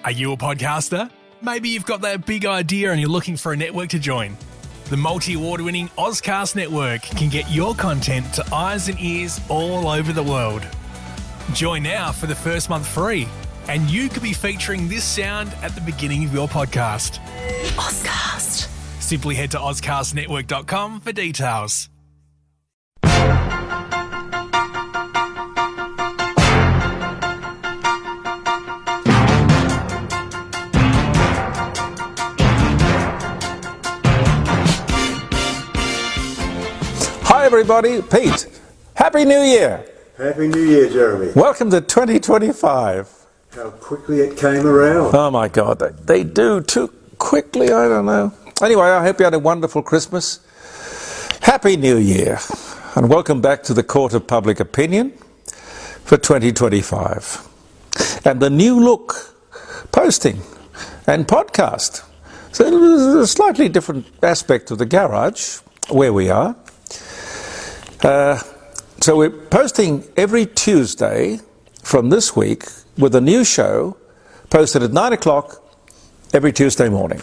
Are you a podcaster? Maybe you've got that big idea and you're looking for a network to join. The multi-award-winning Ozcast network can get your content to eyes and ears all over the world. Join now for the first month free, and you could be featuring this sound at the beginning of your podcast. Ozcast. Simply head to ozcastnetwork.com for details. Hi everybody, Pete. Happy New Year. Happy New Year, Jeremy. Welcome to 2025. How quickly it came around. Oh my God, they do too quickly, I don't know. Anyway, I hope you had a wonderful Christmas. Happy New Year. And welcome back to the Court of Public Opinion for 2025. And the new look posting and podcast. So it was a slightly different aspect of the garage where we are. So we're posting every Tuesday from this week with a new show posted at 9 o'clock every Tuesday morning.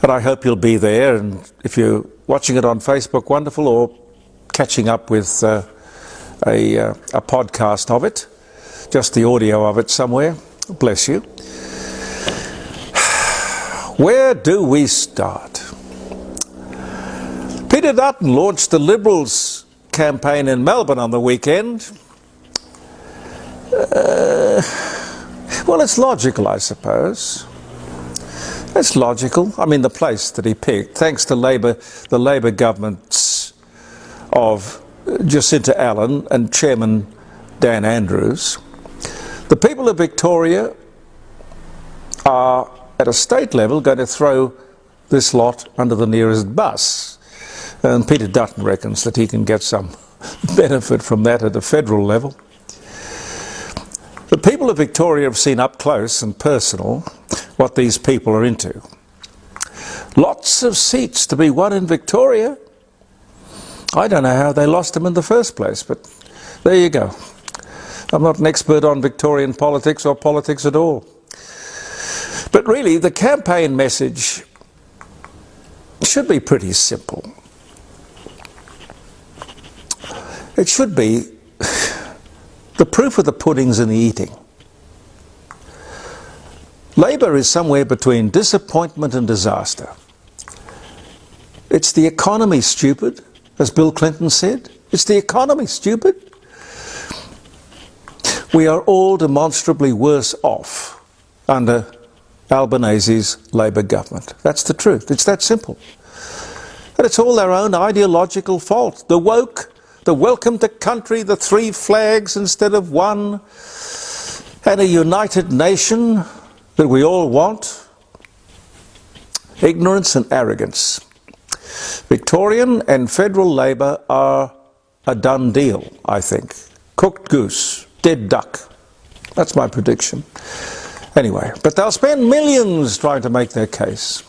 And I hope you'll be there, and if you're watching it on Facebook, wonderful, or catching up with a podcast of it, just the audio of it somewhere, bless you. Where do we start? Peter Dutton launched the Liberals campaign in Melbourne on the weekend. Well, it's logical, I suppose. It's logical. I mean, the place that he picked, thanks to the Labor governments of Jacinta Allen and Chairman Dan Andrews. The people of Victoria are, at a state level, going to throw this lot under the nearest bus. And Peter Dutton reckons that he can get some benefit from that at a federal level. The people of Victoria have seen up close and personal what these people are into. Lots of seats to be won in Victoria. I don't know how they lost them in the first place, but there you go. I'm not an expert on Victorian politics or politics at all. But really, the campaign message should be pretty simple. It should be the proof of the pudding's in the eating. Labor is somewhere between disappointment and disaster. It's the economy, stupid, as Bill Clinton said. It's the economy, stupid. We are all demonstrably worse off under Albanese's Labor government. That's the truth. It's that simple. And it's all their own ideological fault. The woke, the welcome to country, the three flags instead of one, and a united nation that we all want. Ignorance and arrogance. Victorian and federal Labor are a done deal, I think. Cooked goose, dead duck. That's my prediction. Anyway, but they'll spend millions trying to make their case.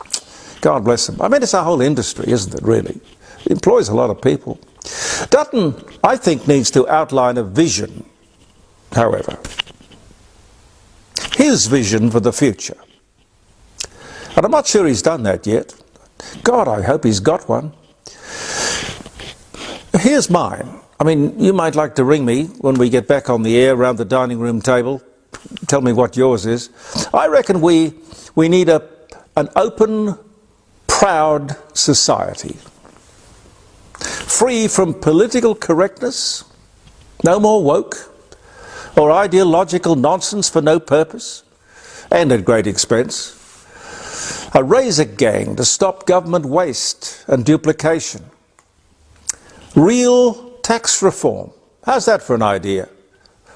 God bless them. I mean, it's a whole industry, isn't it, really? It employs a lot of people. Dutton, I think, needs to outline a vision, however. His vision for the future. And I'm not sure he's done that yet. God, I hope he's got one. Here's mine. I mean, you might like to ring me when we get back on the air around the dining room table. Tell me what yours is. I reckon we need an open, proud society. Free from political correctness, no more woke, or ideological nonsense for no purpose, and at great expense. A razor gang to stop government waste and duplication. Real tax reform. How's that for an idea?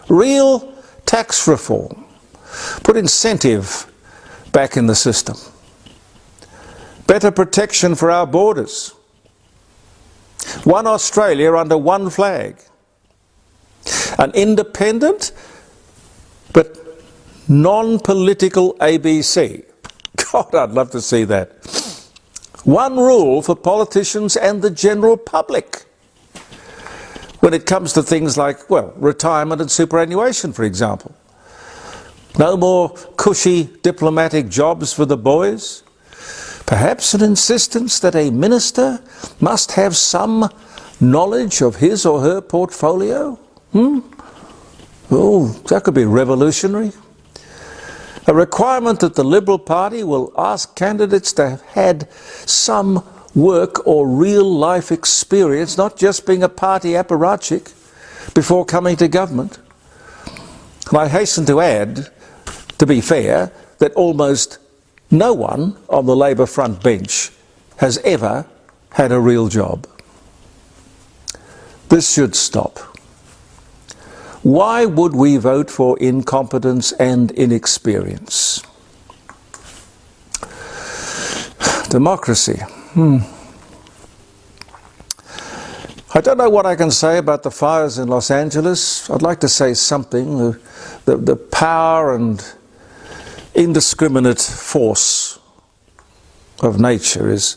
Real tax reform. Put incentive back in the system. Better protection for our borders. One Australia under one flag. An independent but non-political ABC. God, I'd love to see that. One rule for politicians and the general public when it comes to things like, well, retirement and superannuation, for example. No more cushy diplomatic jobs for the boys? Perhaps an insistence that a minister must have some knowledge of his or her portfolio? Oh, that could be revolutionary. A requirement that the Liberal Party will ask candidates to have had some work or real life experience, not just being a party apparatchik, before coming to government. And I hasten to add, to be fair, that almost no one on the Labor front bench has ever had a real job. This should stop. Why would we vote for incompetence and inexperience? Democracy. I don't know what I can say about the fires in Los Angeles. I'd like to say something. The power and indiscriminate force of nature is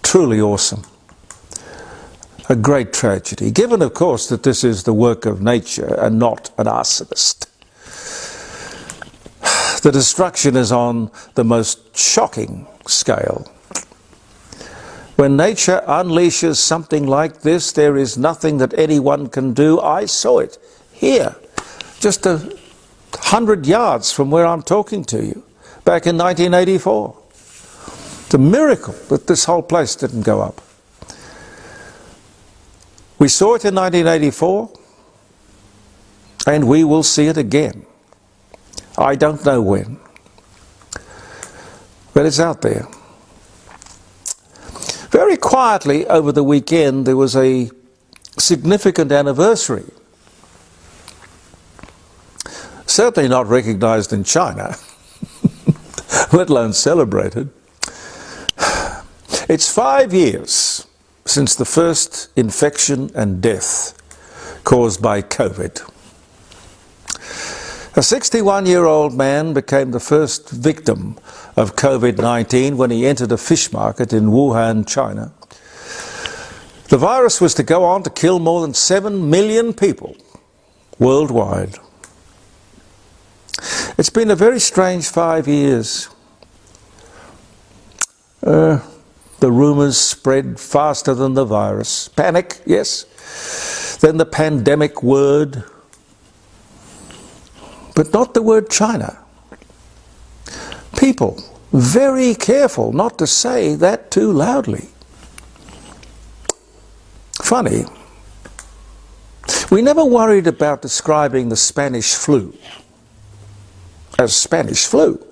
truly awesome. A great tragedy, given of course that this is the work of nature and not an arsonist. The destruction is on the most shocking scale. When nature unleashes something like this, there is nothing that anyone can do. I saw it here, just 100 yards from where I'm talking to you, back in 1984. It's a miracle that this whole place didn't go up. We saw it in 1984, and we will see it again. I don't know when, but it's out there. Very quietly over the weekend, there was a significant anniversary. Certainly not recognized in China, let alone celebrated. It's 5 years since the first infection and death caused by COVID. A 61-year-old man became the first victim of COVID-19 when he entered a fish market in Wuhan, China. The virus was to go on to kill more than 7 million people worldwide. It's been a very strange 5 years. The rumours spread faster than the virus. Panic, yes. Then the pandemic word. But not the word China. People, very careful not to say that too loudly. Funny. We never worried about describing the Spanish flu as Spanish flu,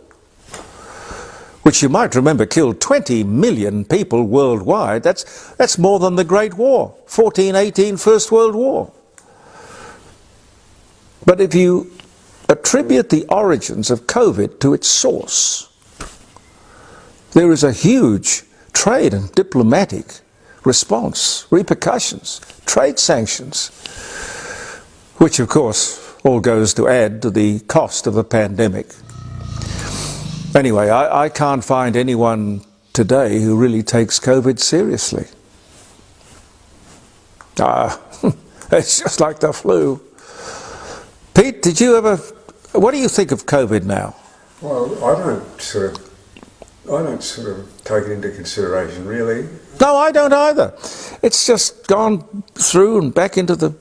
which you might remember killed 20 million people worldwide. That's more than the Great War, 1418 First World War. But if you attribute the origins of COVID to its source, there is a huge trade and diplomatic response, repercussions, trade sanctions, which of course all goes to add to the cost of a pandemic. Anyway, I can't find anyone today who really takes COVID seriously. It's just like the flu. Pete, what do you think of COVID now? Well, I don't sort of take it into consideration, really. No, I don't either. It's just gone through and back into the...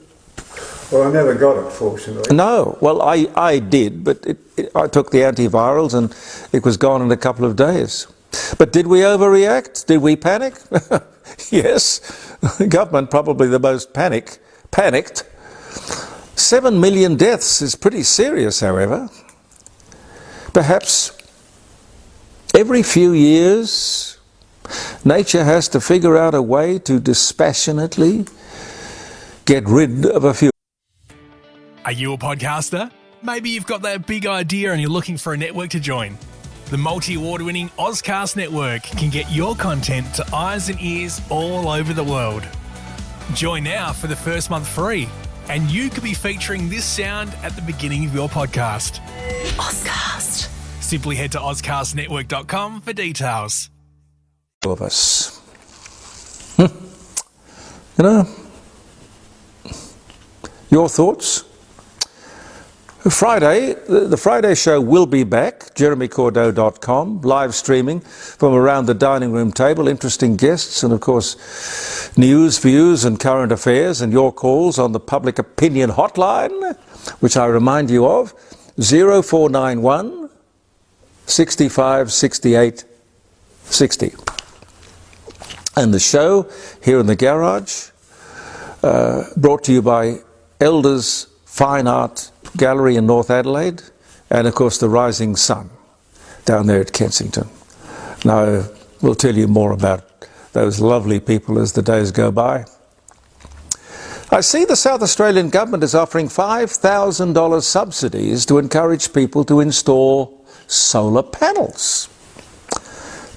Well, I never got it, fortunately. No, well, I did, but I took the antivirals and it was gone in a couple of days. But did we overreact? Did we panic? Yes. The government, probably the most panicked. 7 million deaths is pretty serious, however. Perhaps every few years, nature has to figure out a way to dispassionately get rid of a few. Are you a podcaster? Maybe you've got that big idea and you're looking for a network to join. The multi-award-winning Ozcast network can get your content to eyes and ears all over the world. Join now for the first month free, and you could be featuring this sound at the beginning of your podcast. Ozcast. Simply head to ozcastnetwork.com for details. Of us. You know, your thoughts? Friday, the Friday show will be back, jeremycordeaux.com, live streaming from around the dining room table, interesting guests and of course news, views and current affairs and your calls on the public opinion hotline, which I remind you of, 0491 65 68 60. And the show here in the garage, brought to you by Elders Fine Art Gallery in North Adelaide, and of course the Rising Sun down there at Kensington. Now we'll tell you more about those lovely people as the days go by. I see the South Australian government is offering $5,000 subsidies to encourage people to install solar panels.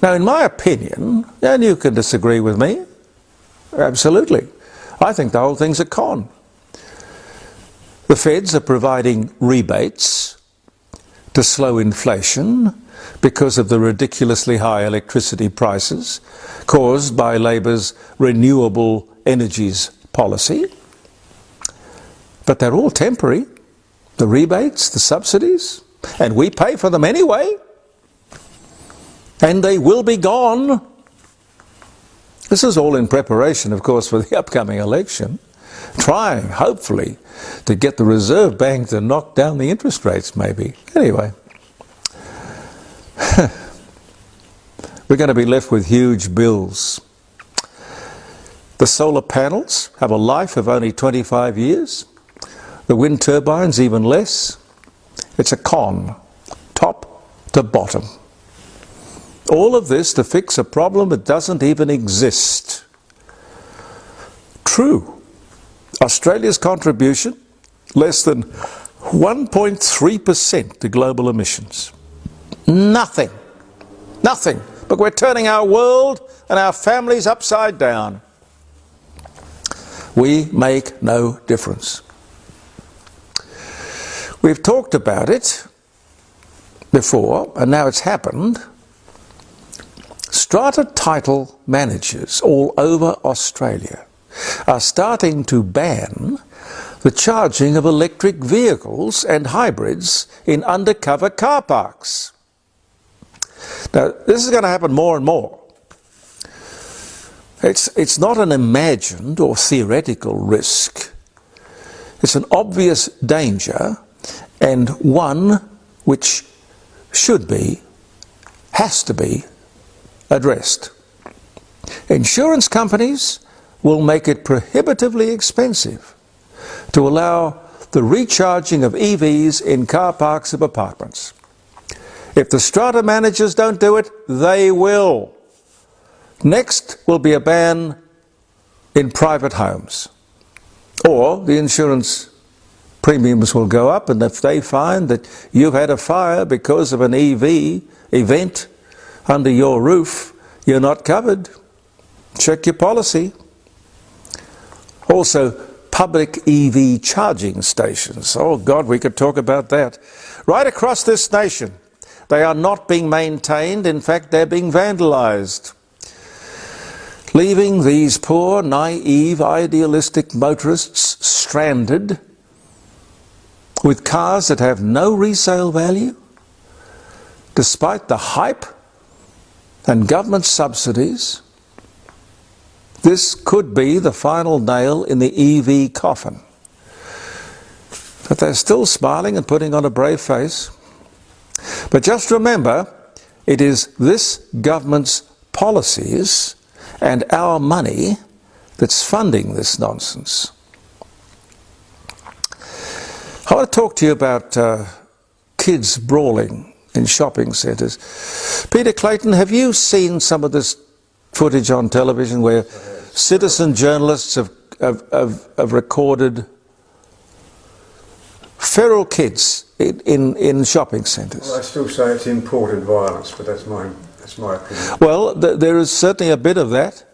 Now in my opinion, and you can disagree with me, absolutely, I think the whole thing's a con. The feds are providing rebates to slow inflation because of the ridiculously high electricity prices caused by Labor's renewable energies policy. But they're all temporary, the rebates, the subsidies, and we pay for them anyway. And they will be gone. This is all in preparation, of course, for the upcoming election, trying, hopefully, to get the Reserve Bank to knock down the interest rates, maybe. Anyway, we're going to be left with huge bills. The solar panels have a life of only 25 years. The wind turbines even less. It's a con, top to bottom. All of this to fix a problem that doesn't even exist. True. Australia's contribution, less than 1.3% to global emissions. Nothing. Nothing. But we're turning our world and our families upside down. We make no difference. We've talked about it before, and now it's happened. Strata title managers all over Australia are starting to ban the charging of electric vehicles and hybrids in undercover car parks. Now, this is going to happen more and more. It's not an imagined or theoretical risk. It's an obvious danger, and one which should be, has to be, addressed. Insurance companies will make it prohibitively expensive to allow the recharging of EVs in car parks of apartments. If the strata managers don't do it, they will. Next will be a ban in private homes. Or the insurance premiums will go up, and if they find that you've had a fire because of an EV event under your roof, you're not covered. Check your policy. Also, public EV charging stations. Oh God, we could talk about that. Right across this nation, they are not being maintained. In fact, they're being vandalised, leaving these poor, naive, idealistic motorists stranded with cars that have no resale value, despite the hype and government subsidies. This could be the final nail in the EV coffin. But they're still smiling and putting on a brave face. But just remember, it is this government's policies and our money that's funding this nonsense. I want to talk to you about kids brawling in shopping centres. Peter Clayton, have you seen some of this footage on television where citizen journalists have recorded feral kids in shopping centres? Well, I still say it's imported violence, but that's my opinion. Well, there is certainly a bit of that.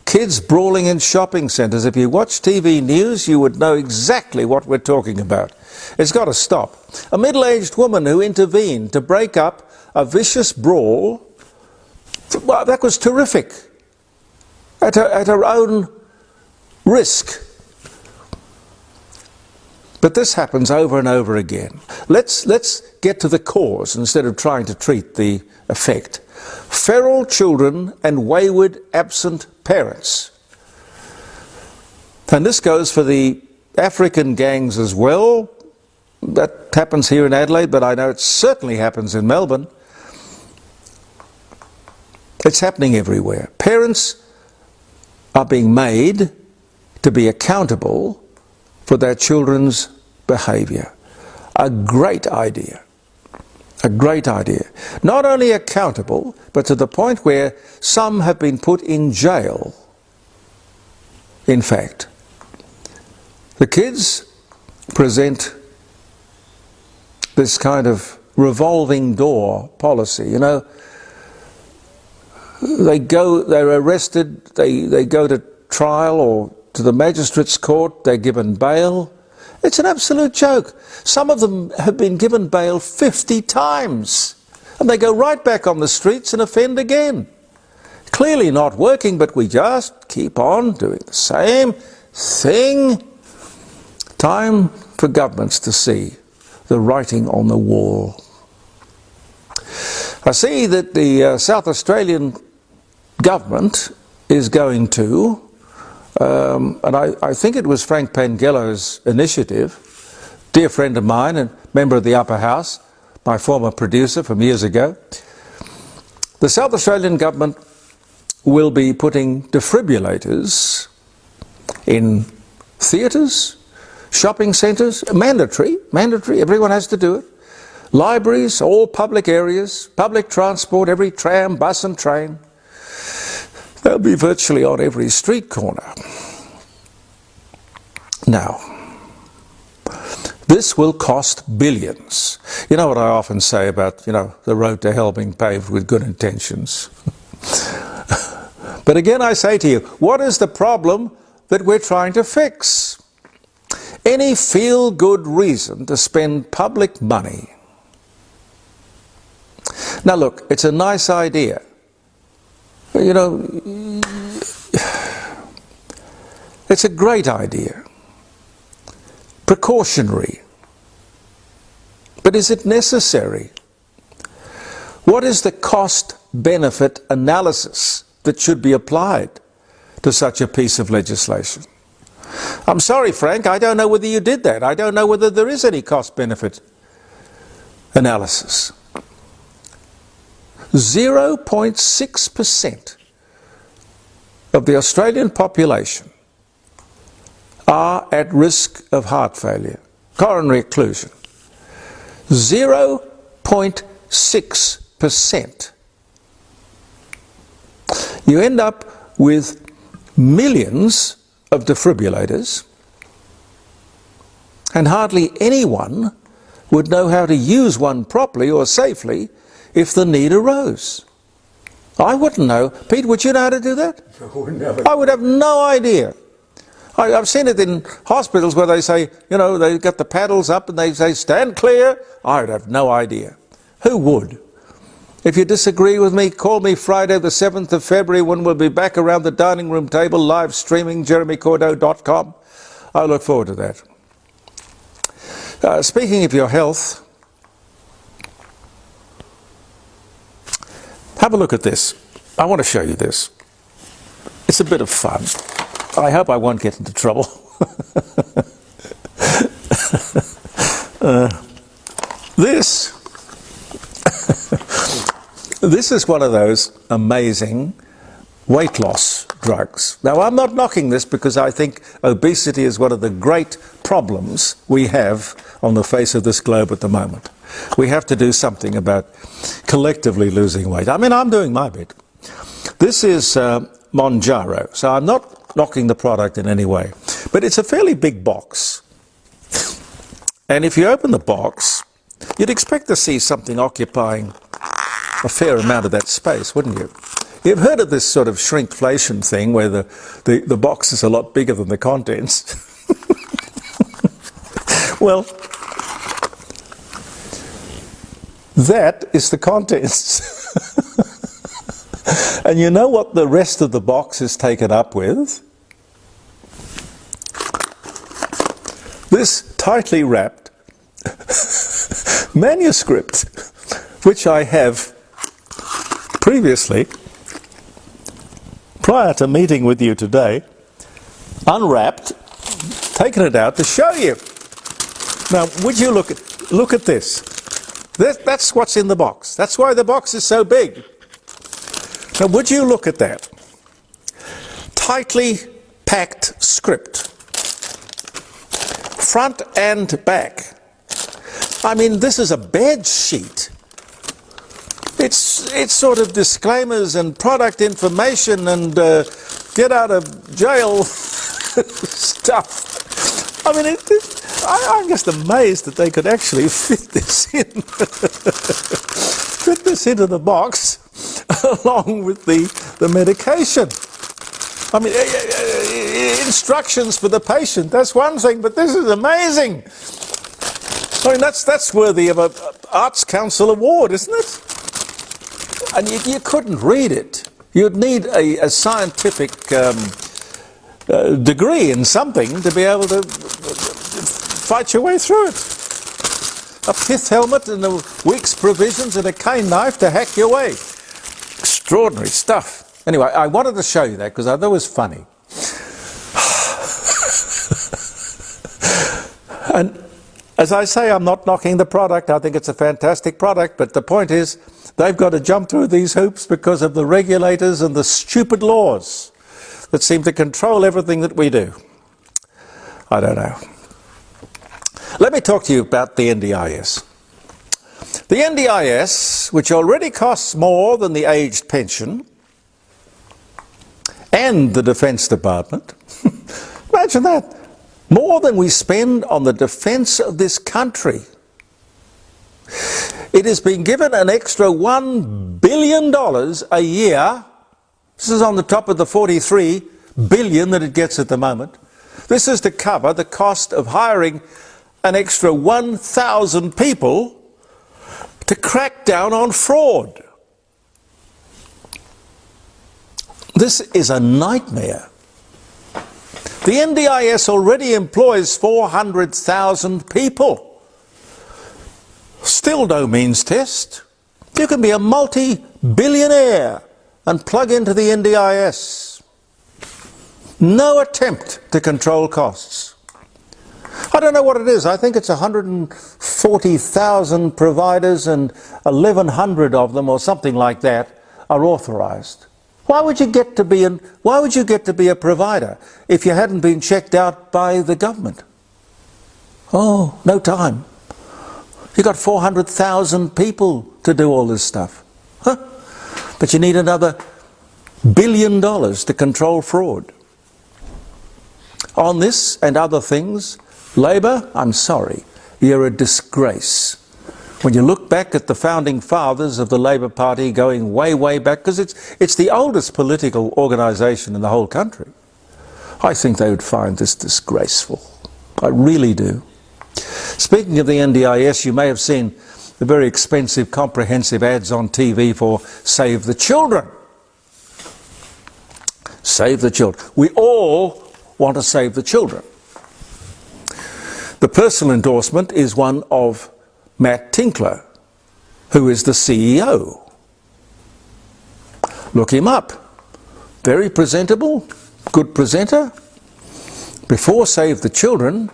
Kids brawling in shopping centres. If you watch TV news, you would know exactly what we're talking about. It's got to stop. A middle-aged woman who intervened to break up a vicious brawl, well, that was terrific. At her own risk. But this happens over and over again. Let's get to the cause instead of trying to treat the effect. Feral children and wayward absent parents. And this goes for the African gangs as well. That happens here in Adelaide, but I know it certainly happens in Melbourne. It's happening everywhere. Parents are being made to be accountable for their children's behaviour. A great idea. A great idea. Not only accountable, but to the point where some have been put in jail. In fact, the kids present this kind of revolving door policy. You know, they're arrested, they go to trial or to the magistrate's court, they're given bail. It's an absolute joke. Some of them have been given bail 50 times and they go right back on the streets and offend again. Clearly not working, but we just keep on doing the same thing. Time for governments to see the writing on the wall. I see that the South Australian government is going to, and I think it was Frank Pengello's initiative, dear friend of mine and member of the upper house, my former producer from years ago. The South Australian government will be putting defibrillators in theatres, shopping centres, mandatory, everyone has to do it. Libraries, all public areas, public transport, every tram, bus and train. They'll be virtually on every street corner. Now, this will cost billions. You know what I often say about, the road to hell being paved with good intentions. But again, I say to you, what is the problem that we're trying to fix? Any feel-good reason to spend public money. Now look, it's a nice idea. It's a great idea. Precautionary. But is it necessary? What is the cost-benefit analysis that should be applied to such a piece of legislation? I'm sorry, Frank, I don't know whether you did that. I don't know whether there is any cost-benefit analysis. 0.6% of the Australian population are at risk of heart failure, coronary occlusion. 0.6%. You end up with millions of defibrillators, and hardly anyone would know how to use one properly or safely if the need arose. I wouldn't know. Pete, would you know how to do that? I would have no idea. I've seen it in hospitals where they say, they've got the paddles up and they say, stand clear. I would have no idea. Who would? If you disagree with me, call me Friday the 7th of February when we'll be back around the dining room table live streaming jeremycordeaux.com. I look forward to that. Speaking of your health, have a look at this. I want to show you this. It's a bit of fun. I hope I won't get into trouble. This is one of those amazing weight loss drugs. Now, I'm not knocking this because I think obesity is one of the great problems we have on the face of this globe at the moment. We have to do something about collectively losing weight. I mean, I'm doing my bit. This is Monjaro, so I'm not knocking the product in any way. But it's a fairly big box. And if you open the box, you'd expect to see something occupying a fair amount of that space, wouldn't you? You've heard of this sort of shrinkflation thing where the box is a lot bigger than the contents. Well, that is the contents. And you know what the rest of the box is taken up with? This tightly wrapped manuscript, which I have previously, prior to meeting with you today, unwrapped, taken it out to show you. Now, would you look at this? That's what's in the box. That's why the box is so big. Now, would you look at that? Tightly packed script, front and back. I mean, this is a bed sheet. It's sort of disclaimers and product information and get out of jail stuff. I mean, I'm just amazed that they could actually fit this in, fit this into the box along with the medication. I mean, instructions for the patient, that's one thing, but this is amazing. I mean, that's worthy of an Arts Council award, isn't it? And you couldn't read it. You'd need a scientific degree in something to be able to fight your way through it. A pith helmet and a week's provisions and a cane knife to hack your way. Extraordinary stuff. Anyway, I wanted to show you that because I thought it was funny. And as I say, I'm not knocking the product. I think it's a fantastic product, but the point is they've got to jump through these hoops because of the regulators and the stupid laws that seem to control everything that we do. I don't know. Let me talk to you about the NDIS. The NDIS, which already costs more than the aged pension and the Defence Department, imagine that, more than we spend on the defence of this country. It has been given an extra $1 billion a year. This is on the top of the $43 billion that it gets at the moment. This is to cover the cost of hiring an extra 1,000 people to crack down on fraud. This is a nightmare. The NDIS already employs 400,000 people. Still no means test. You can be a multi-billionaire and plug into the NDIS. No attempt to control costs. I don't know what it is. I think it's 140,000 providers and 1,100 of them or something like that are authorised. Why would you get to be a provider if you hadn't been checked out by the government? Oh, no time. You got 400,000 people to do all this stuff. Huh? But you need another $1 billion to control fraud. On this and other things, Labor, I'm sorry, you're a disgrace. When you look back at the founding fathers of the Labor Party going way, way back, because it's the oldest political organisation in the whole country, I think they would find this disgraceful. I really do. Speaking of the NDIS, you may have seen the very expensive, comprehensive ads on TV for Save the Children. Save the children. We all want to save the children. The personal endorsement is one of Matt Tinkler, who is the CEO. Look him up. Very presentable, good presenter. Before Save the Children,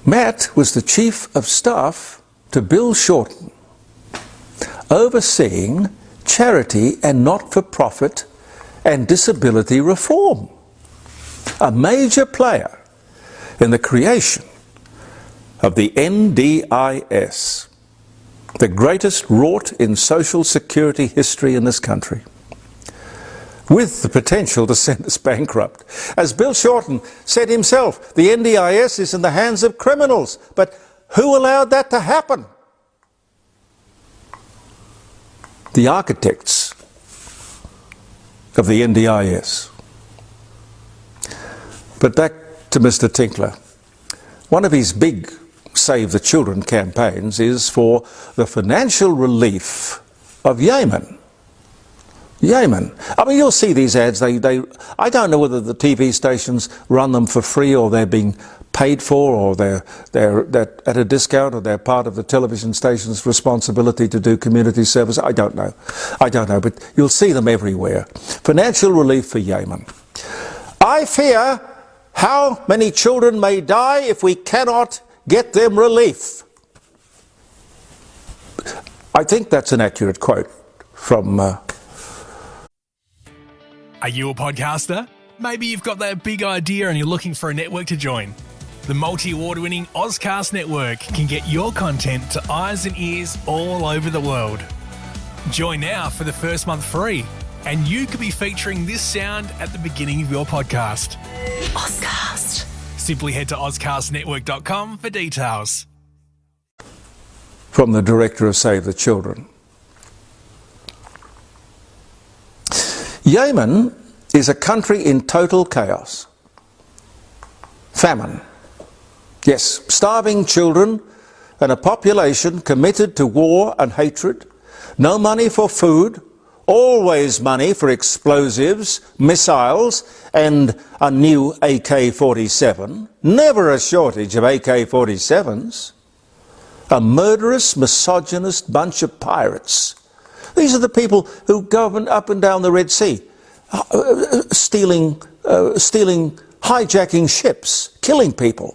Matt was the Chief of Staff to Bill Shorten, overseeing charity and not-for-profit and disability reform. A major player in the creation of the NDIS, the greatest rort in social security history in this country, with the potential to send us bankrupt. As Bill Shorten said himself, the NDIS is in the hands of criminals, but who allowed that to happen? The architects of the NDIS. But back to Mr. Tinkler. One of his big Save the Children campaigns is for the financial relief of Yemen. Yemen. I mean, you'll see these ads. I don't know whether the TV stations run them for free or they're being paid for, or they're at a discount, or they're part of the television station's responsibility to do community service. I don't know, but you'll see them everywhere. Financial relief for Yemen. I fear how many children may die if we cannot get them relief. I think that's an accurate quote from... Are you a podcaster? Maybe you've got that big idea and you're looking for a network to join. The multi-award-winning Ozcast network can get your content to eyes and ears all over the world. Join now for the first month free, and you could be featuring this sound at the beginning of your podcast. Ozcast. Simply head to ozcastnetwork.com for details. From the director of Save the Children. Yemen is a country in total chaos. Famine. Yes, starving children and a population committed to war and hatred. No money for food, always money for explosives, missiles, and a new AK-47. Never a shortage of AK-47s. A murderous, misogynist bunch of pirates. These are the people who govern up and down the Red Sea, stealing, hijacking ships, killing people.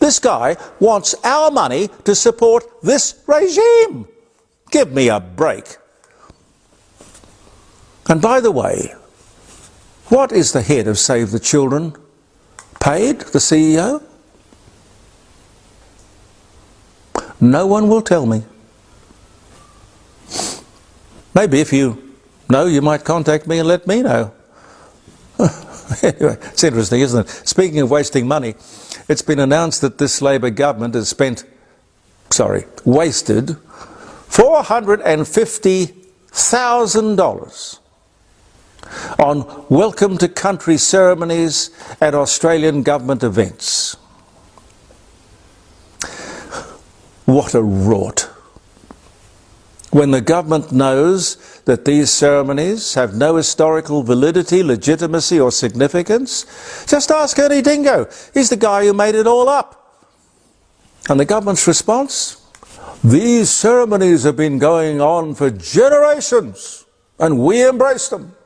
This guy wants our money to support this regime. Give me a break. And by the way, what is the head of Save the Children paid, the CEO? No one will tell me. Maybe if you know, you might contact me and let me know. Anyway, it's interesting, isn't it? Speaking of wasting money, it's been announced that this Labor government has wasted $450,000 on welcome to country ceremonies at Australian government events. What a rort. When the government knows that these ceremonies have no historical validity, legitimacy or significance, just ask Ernie Dingo. He's the guy who made it all up. And the government's response? These ceremonies have been going on for generations and we embrace them.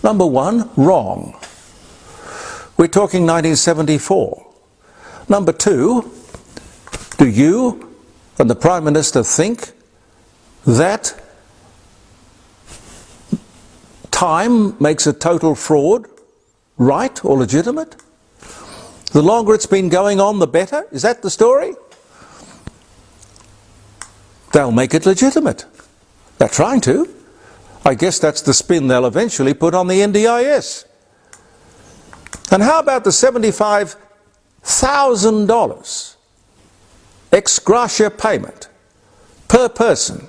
Number one, wrong. We're talking 1974. Number two, do you and the Prime Minister think that time makes a total fraud right or legitimate? The longer it's been going on, the better? Is that the story? They'll make it legitimate. They're trying to. I guess that's the spin they'll eventually put on the NDIS. And how about the $75,000 ex gratia payment per person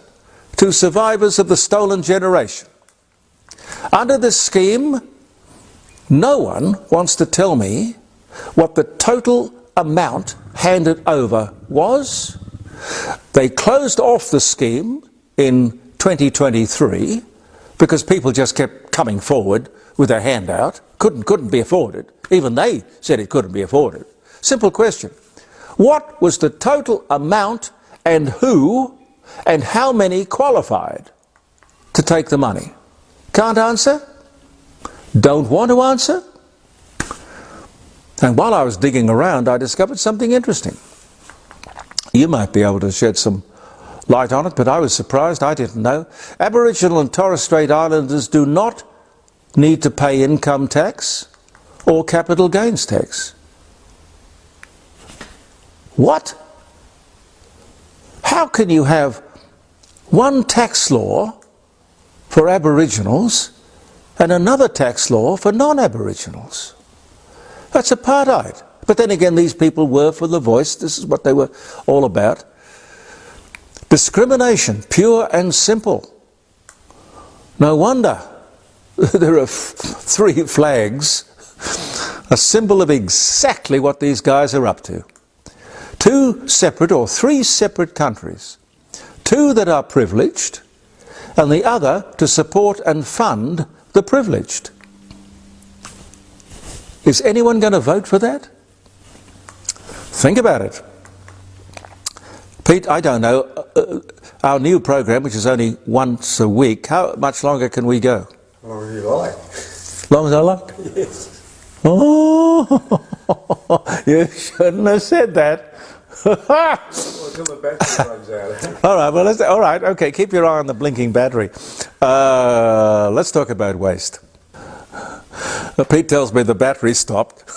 to survivors of the stolen generation? Under this scheme, no one wants to tell me what the total amount handed over was. They closed off the scheme in 2023 because people just kept coming forward with their hand out. Couldn't be afforded. Even they said it couldn't be afforded. Simple question. What was the total amount and who and how many qualified to take the money? Can't answer? Don't want to answer? And while I was digging around, I discovered something interesting. You might be able to shed some light on it, but I was surprised. I didn't know. Aboriginal and Torres Strait Islanders do not need to pay income tax or capital gains tax. What? How can you have one tax law for Aboriginals and another tax law for non-Aboriginals? That's apartheid. But then again, these people were for the voice. This is what they were all about. Discrimination, pure and simple. No wonder there are three flags, a symbol of exactly what these guys are up to. Two separate or three separate countries. Two that are privileged and the other to support and fund the privileged. Is anyone going to vote for that? Think about it. Pete, I don't know, our new program, which is only once a week, how much longer can we go? As long as you like. As long as I like? Yes. Oh, you shouldn't have said that. Well, until the battery runs out. All right, well, all right, okay, keep your eye on the blinking battery. Let's talk about waste. Pete tells me the battery stopped.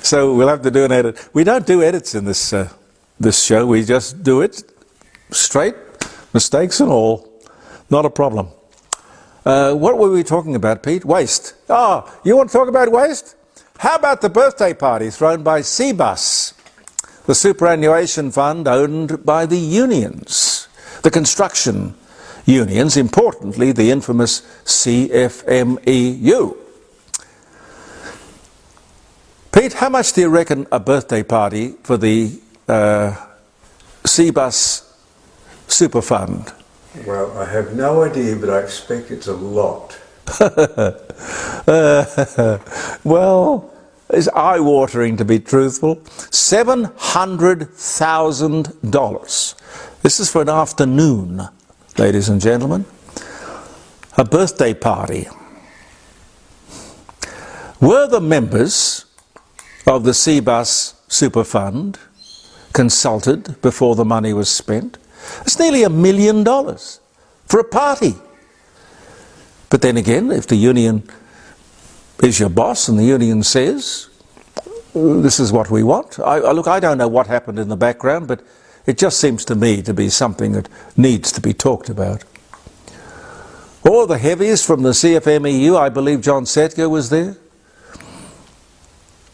So we'll have to do an edit. We don't do edits in this show, we just do it straight, mistakes and all. Not a problem. What were we talking about, Pete? Waste. Oh, you want to talk about waste? How about the birthday party thrown by CBUS, the superannuation fund owned by the unions, the construction unions, importantly the infamous CFMEU. Pete, how much do you reckon a birthday party for the CBUS super fund? Well, I have no idea, but I expect it's a lot. Well, it's eye-watering to be truthful. $700,000. This is for an afternoon, ladies and gentlemen. A birthday party. Were the members of the CBUS Super Fund consulted before the money was spent? It's nearly $1 million for a party. But then again, if the union is your boss and the union says, this is what we want. Look, I don't know what happened in the background, but it just seems to me to be something that needs to be talked about. Or the heavies from the CFMEU, I believe John Setker was there.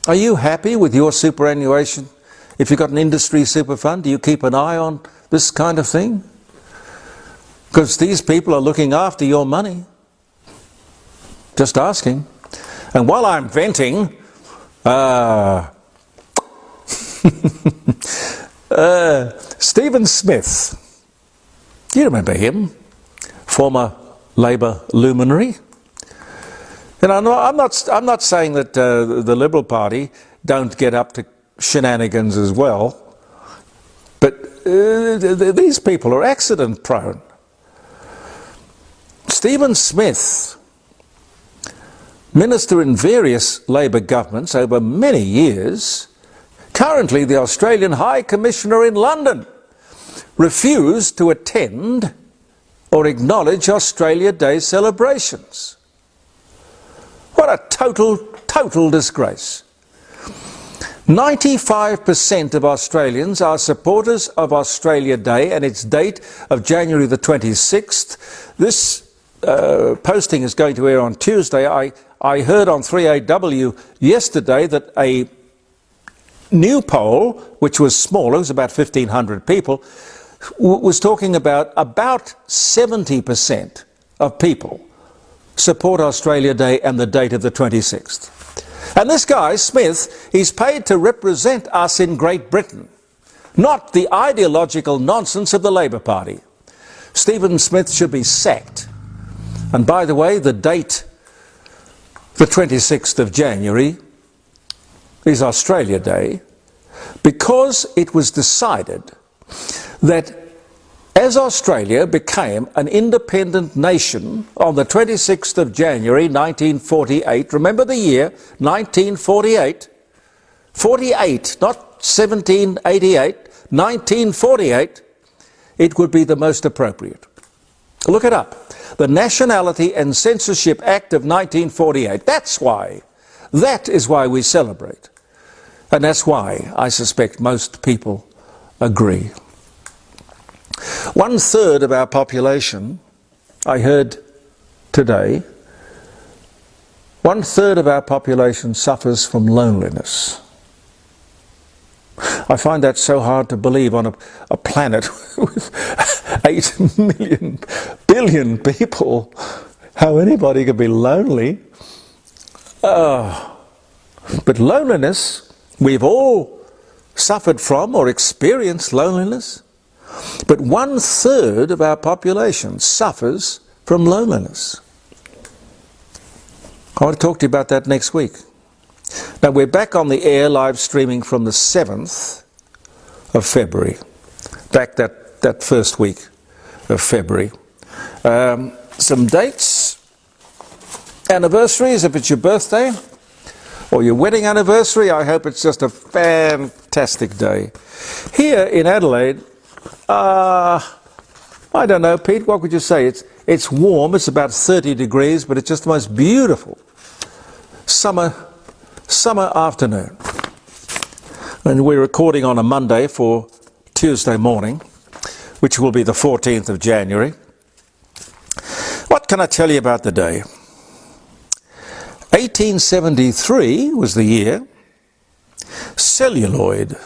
Are you happy with your superannuation? If you've got an industry super fund, do you keep an eye on this kind of thing? Because these people are looking after your money. Just asking. And while I'm venting, Stephen Smith, do you remember him? Former Labour luminary. And I'm not saying that the Liberal Party don't get up to shenanigans as well, but these people are accident prone. Stephen Smith, minister in various Labour governments over many years, currently the Australian High Commissioner in London, refused to attend or acknowledge Australia Day celebrations. What a total disgrace. 95% of Australians are supporters of Australia Day and its date of January the 26th. This posting is going to air on Tuesday. I heard on 3AW yesterday that a new poll, which was smaller, it was about 1,500 people, was talking about 70% of people support Australia Day and the date of the 26th. And this guy, Smith, he's paid to represent us in Great Britain, not the ideological nonsense of the Labour Party. Stephen Smith should be sacked. And by the way, the date, the 26th of January, is Australia Day, because it was decided that as Australia became an independent nation on the 26th of January 1948, remember the year, 1948, 48, not 1788, 1948, it would be the most appropriate. Look it up. The Nationality and Censorship Act of 1948. That is why we celebrate. And that's why I suspect most people agree. 1/3 of our population, I heard today, 1/3 of our population suffers from loneliness. I find that so hard to believe on a planet with 8 billion people, how anybody could be lonely. But loneliness, we've all suffered from or experienced loneliness. But 1/3 of our population suffers from loneliness. I want to talk to you about that next week. Now we're back on the air live streaming from the 7th of February. Back that first week of February. Some dates, anniversaries, if it's your birthday or your wedding anniversary, I hope it's just a fantastic day. Here in Adelaide, I don't know, Pete, what would you say? It's warm, it's about 30 degrees, but it's just the most beautiful summer afternoon. And we're recording on a Monday for Tuesday morning, which will be the 14th of January. What can I tell you about the day? 1873 was the year. Celluloid,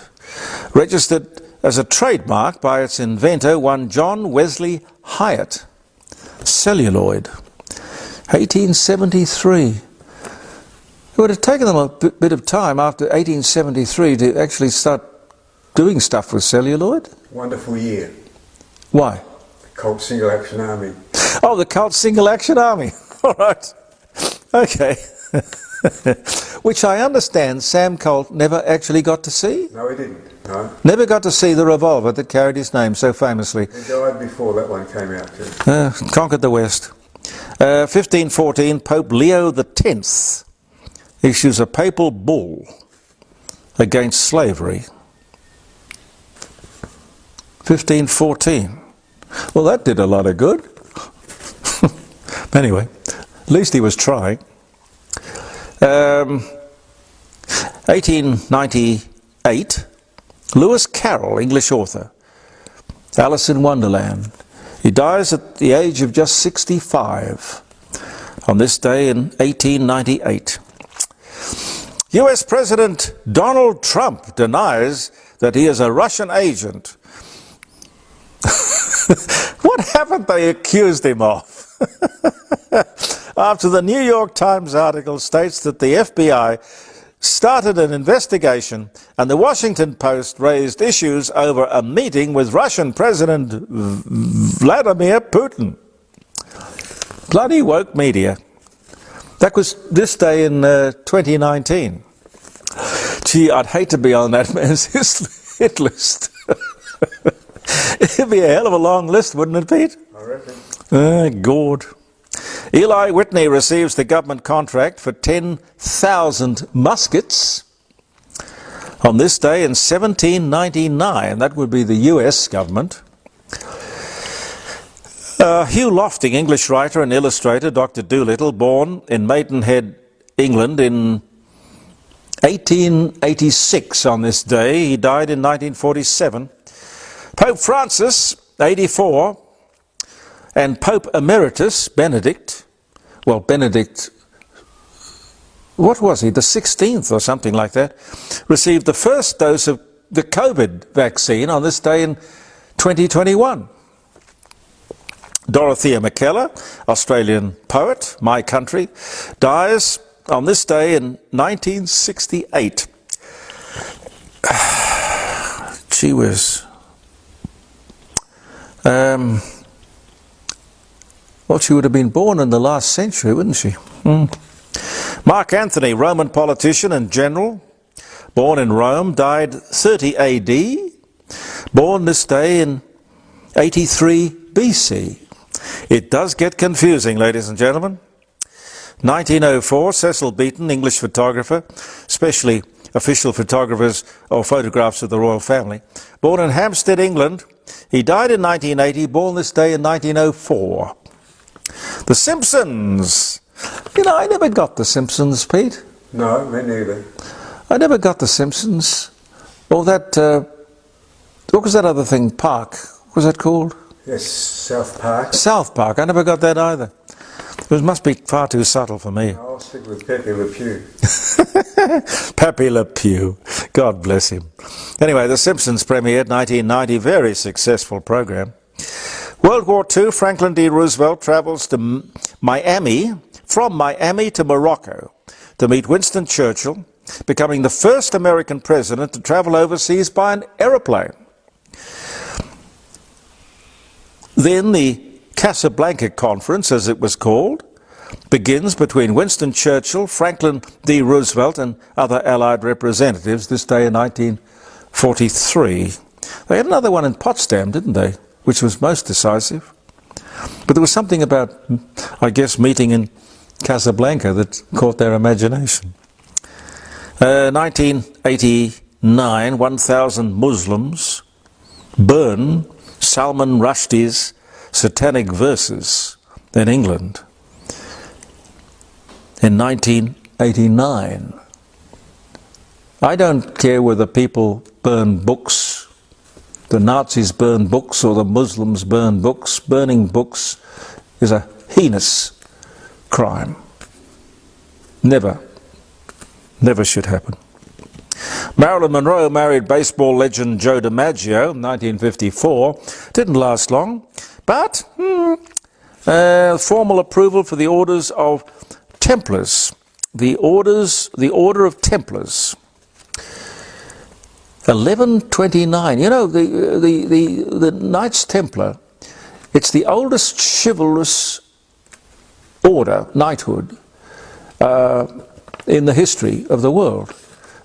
registered as a trademark by its inventor, one John Wesley Hyatt. Celluloid. 1873. It would have taken them a bit of time after 1873 to actually start doing stuff with celluloid. Wonderful year. Why? Colt Single Action Army. Oh, the Colt Single Action Army. All right. Okay. Which I understand Sam Colt never actually got to see. No, he didn't. No. Never got to see the revolver that carried his name so famously. He died before that one came out too. Conquered the West. 1514, Pope Leo X issues a papal bull against slavery. 1514. Well, that did a lot of good. Anyway, at least he was trying. 1898, Lewis Carroll, English author, Alice in Wonderland. He dies at the age of just 65 on this day in 1898. US President Donald Trump denies that he is a Russian agent. What haven't they accused him of? After the New York Times article states that the FBI started an investigation and the Washington Post raised issues over a meeting with Russian President Vladimir Putin. Bloody woke media. That was this day in 2019. Gee, I'd hate to be on that man's hit list. It'd be a hell of a long list, wouldn't it, Pete? I reckon. God. Eli Whitney receives the government contract for 10,000 muskets on this day in 1799. That would be the US government. Hugh Lofting, English writer and illustrator, Dr. Dolittle, born in Maidenhead, England in 1886 on this day. He died in 1947. Pope Francis, 84, and Pope Emeritus Benedict, what was he, the 16th or something like that, received the first dose of the COVID vaccine on this day in 2021. Dorothea McKellar, Australian poet, My Country, dies on this day in 1968. Gee whiz. Well, she would have been born in the last century, wouldn't she? Mark Antony, Roman politician and general, born in Rome, died 30 AD, born this day in 83 BC. It does get confusing, ladies and gentlemen. 1904, Cecil Beaton, English photographer, especially official photographers or photographs of the royal family, born in Hampstead, England. He died in 1980, born this day in 1904. The Simpsons. You know, I never got The Simpsons, Pete. No, me neither. I never got The Simpsons. Or that, what was that other thing, Park? What was that called? Yes, South Park. South Park. I never got that either. It must be far too subtle for me. I'll stick with Pepe Le Pew. Pepe Le Pew. God bless him. Anyway, The Simpsons premiered 1990. Very successful program. World War II, Franklin D. Roosevelt travels to Miami, from Miami to Morocco, to meet Winston Churchill, becoming the first American president to travel overseas by an aeroplane. Then the Casablanca Conference, as it was called, begins between Winston Churchill, Franklin D. Roosevelt and other Allied representatives this day in 1943. They had another one in Potsdam, didn't they, which was most decisive. But there was something about, I guess, meeting in Casablanca that caught their imagination. 1989, 1,000 Muslims burn Salman Rushdie's Satanic Verses in England. In 1989. I don't care whether people burn books, the Nazis burn books or the Muslims burn books. Burning books is a heinous crime. Never should happen. Marilyn Monroe married baseball legend Joe DiMaggio in 1954. Didn't last long, but formal approval for the orders of Templars. The Order of Templars. 1129. You know, the Knights Templar, it's the oldest chivalrous order, knighthood, in the history of the world.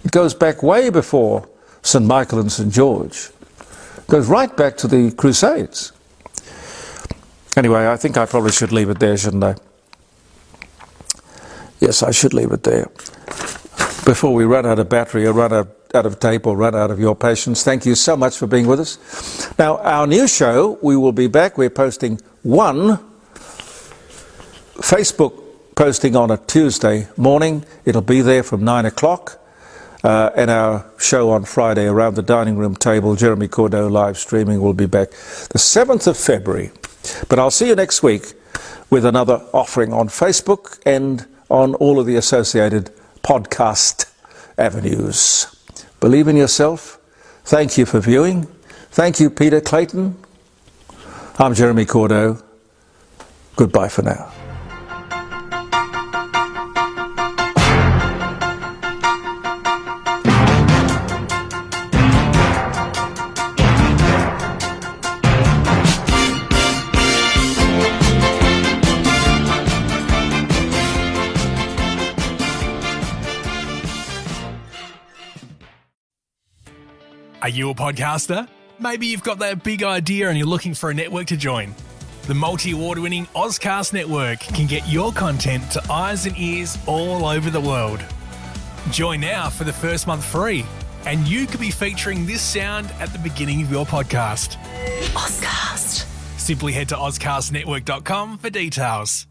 It goes back way before St. Michael and St. George. It goes right back to the Crusades. Anyway, I think I probably should leave it there, shouldn't I? Yes, I should leave it there. Before we run out of battery or run out of tape or run out of your patience, thank you so much for being with us. Now, our new show, we will be back. We're posting one Facebook posting on a Tuesday morning. It'll be there from 9 o'clock. And our show on Friday around the dining room table, Jeremy Cordeaux live streaming, will be back the 7th of February. But I'll see you next week with another offering on Facebook and on all of the associated podcast avenues. Believe in yourself. Thank you for viewing. Thank you, Peter Clayton. I'm Jeremy Cordeaux. Goodbye for now. Are you a podcaster? Maybe you've got that big idea and you're looking for a network to join. The multi-award-winning Ozcast network can get your content to eyes and ears all over the world. Join now for the first month free, and you could be featuring this sound at the beginning of your podcast. Ozcast. Simply head to ozcastnetwork.com for details.